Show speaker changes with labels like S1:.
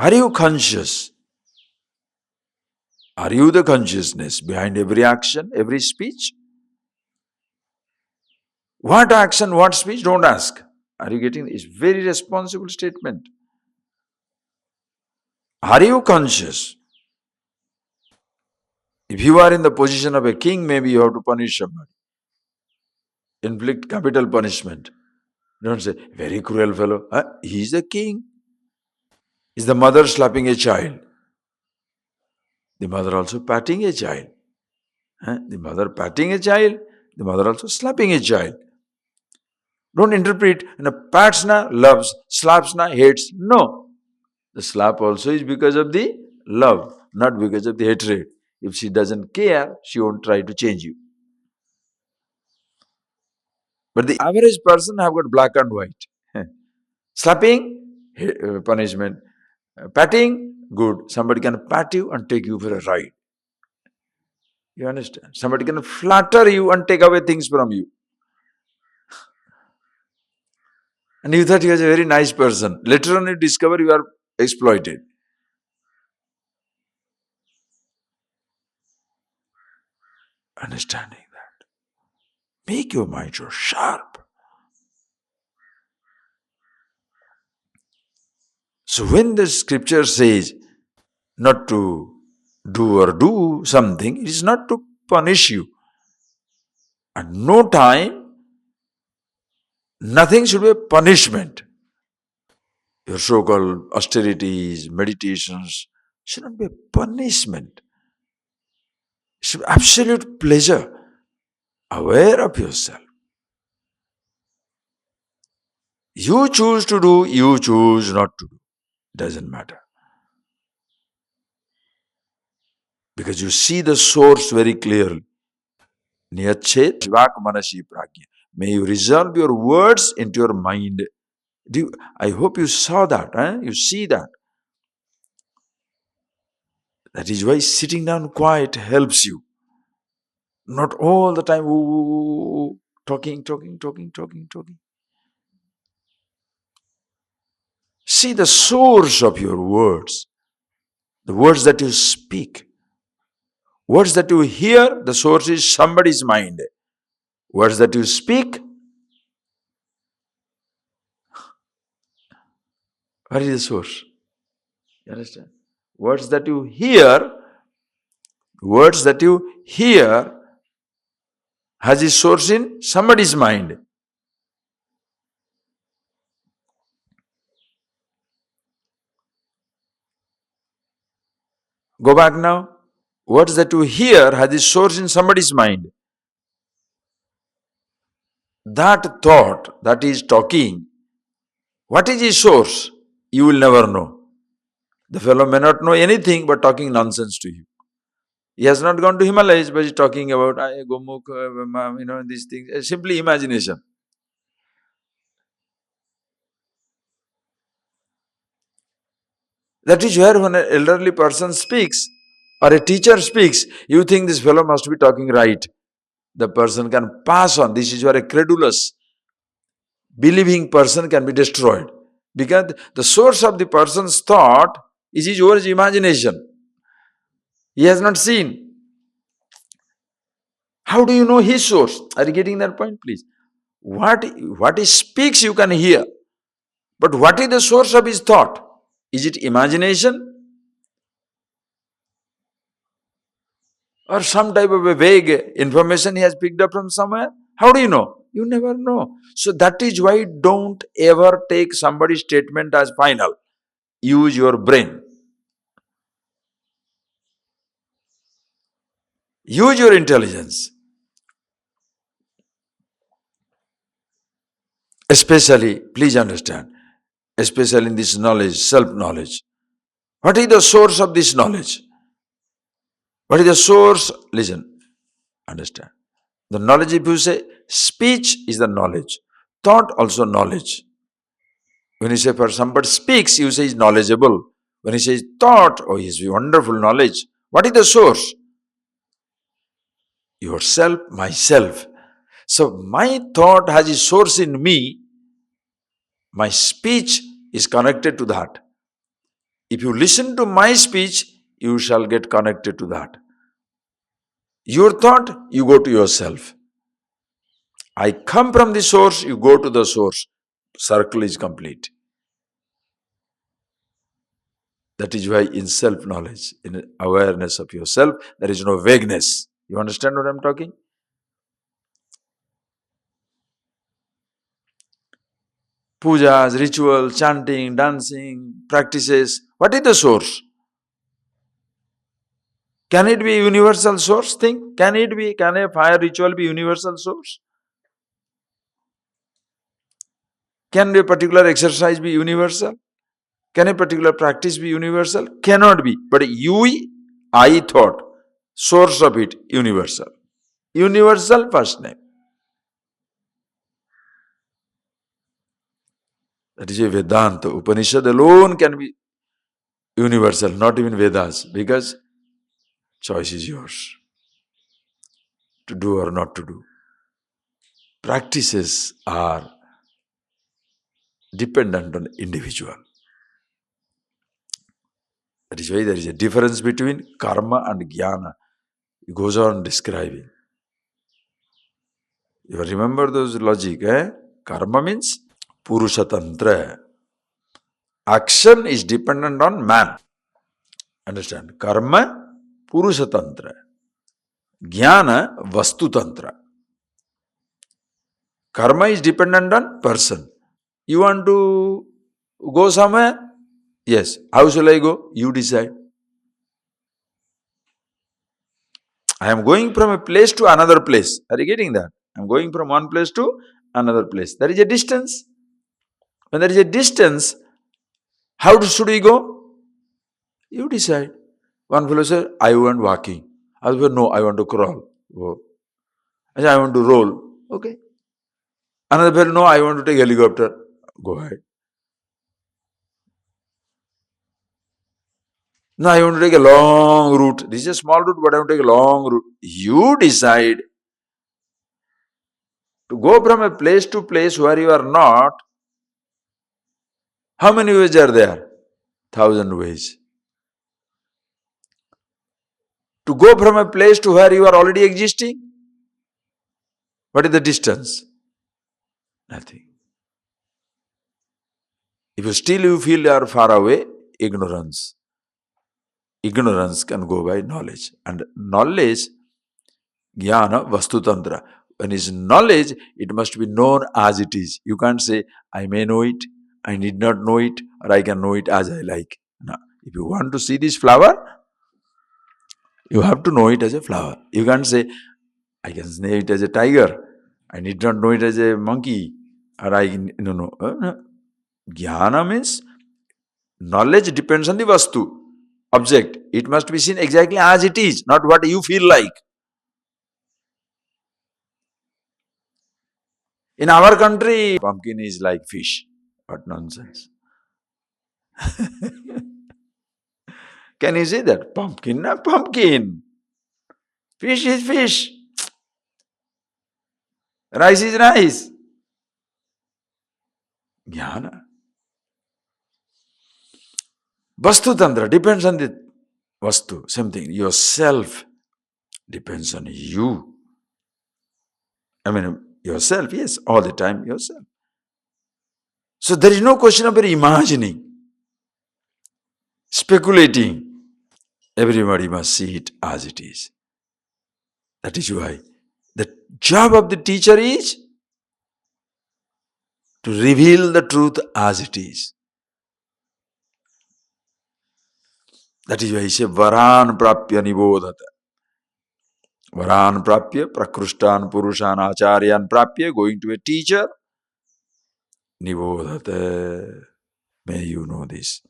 S1: Are you conscious? Are you the consciousness behind every action, every speech? What action, what speech? Don't ask. Are you getting it? It's a very responsible statement. Are you conscious? If you are in the position of a king, maybe you have to punish somebody. Inflict capital punishment. Don't say, very cruel fellow. He is the king. Is the mother slapping a child? The mother also patting a child. The mother patting a child, the mother also slapping a child. Don't interpret, pats na, loves, slaps na, hates. No. The slap also is because of the love, not because of the hatred. If she doesn't care, she won't try to change you. But the average person have got black and white. Slapping, punishment. Patting, good. Somebody can pat you and take you for a ride. You understand? Somebody can flatter you and take away things from you. And you thought he was a very nice person. Later on you discover you are exploited. Understanding that. Make your mind so sharp. So when the scripture says not to do something, it is not to punish you. At no time, nothing should be a punishment. Your so-called austerities, meditations should not be a punishment. It should be absolute pleasure. Aware of yourself. You choose to do, you choose not to do. Doesn't matter. Because you see the source very clearly. Niyachet Shivak Manasi Pragya. May you resolve your words into your mind. I hope you saw that. You see that. That is why sitting down quiet helps you. Not all the time talking. See the source of your words. The words that you speak. Words that you hear, the source is somebody's mind. Words that you speak, what is the source? You understand? Words that you hear has its source in somebody's mind. Go back now. Words that you hear has its source in somebody's mind. That thought that is talking, what is its source? You will never know. The fellow may not know anything but talking nonsense to you. He has not gone to Himalayas, but he's talking about Gomukh, these things. Simply imagination. That is where when an elderly person speaks or a teacher speaks, you think this fellow must be talking right. The person can pass on. This is where a credulous, believing person can be destroyed. Because the source of the person's thought is his own imagination. He has not seen. How do you know his source? Are you getting that point, please? What he speaks you can hear. But what is the source of his thought? Is it imagination? Or some type of a vague information he has picked up from somewhere? How do you know? You never know. So that is why don't ever take somebody's statement as final. Use your brain. Use your intelligence. Especially, please understand, especially in this knowledge, self-knowledge. What is the source of this knowledge? What is the source? Listen, understand. The knowledge, if you say, speech is the knowledge. Thought also knowledge. When you say for somebody speaks, you say he's knowledgeable. When he says thought, oh, he's wonderful knowledge. What is the source? Yourself, myself. So my thought has a source in me. My speech is connected to that. If you listen to my speech, you shall get connected to that. Your thought, you go to yourself. I come from the source, you go to the source. Circle is complete. That is why in self-knowledge, in awareness of yourself, there is no vagueness. You understand what I'm talking? Pujas, ritual, chanting, dancing, practices. What is the source? Can it be a universal source thing? Can a fire ritual be universal source? Can a particular exercise be universal? Can a particular practice be universal? Cannot be. But I thought, source of it, universal. Universal first name. That is a Vedanta. Upanishad alone can be universal, not even Vedas, because choice is yours to do or not to do. Practices are dependent on individual. That is why there is a difference between karma and jnana. It goes on describing. You remember those logic, eh? Karma means Purushatantra. Action is dependent on man. Understand? Karma, Purushatantra. Jnana, Vastutantra. Karma is dependent on person. You want to go somewhere? Yes. How shall I go? You decide. I am going from a place to another place. Are you getting that? I am going from one place to another place. There is a distance. When there is a distance, how should we go? You decide. One fellow said, I want walking. Other fellow, no, I want to crawl. Oh. I said, I want to roll. Okay. Another fellow, no, I want to take helicopter. Go ahead. No, I want to take a long route. This is a small route, but I want to take a long route. You decide to go from a place to place where you are not. How many ways are there? 1,000 ways. To go from a place to where you are already existing, what is the distance? Nothing. If you still feel you are far away, ignorance. Ignorance can go by knowledge. And knowledge, jnana, vastutantra. When it is knowledge, it must be known as it is. You can't say, I may know it, I need not know it, or I can know it as I like. No. If you want to see this flower, you have to know it as a flower. You can't say, I can know it as a tiger, I need not know it as a monkey, or no. Jnana means knowledge depends on the vastu, object. It must be seen exactly as it is, not what you feel like. In our country, pumpkin is like fish. What nonsense. Can you say that? Pumpkin, not pumpkin. Fish is fish. Rice is rice. Jnana. Vastu Tantra depends on the Vastu. Same thing. Yourself depends on you. I mean, yourself, yes, all the time yourself. So there is no question of imagining, speculating. Everybody must see it as it is. That is why the job of the teacher is to reveal the truth as it is. That is why he says, Varan prapya nibodhata. Varan prapya, prakrustan, purushan, acharyan prapya, going to a teacher, nibodhata. May you know this.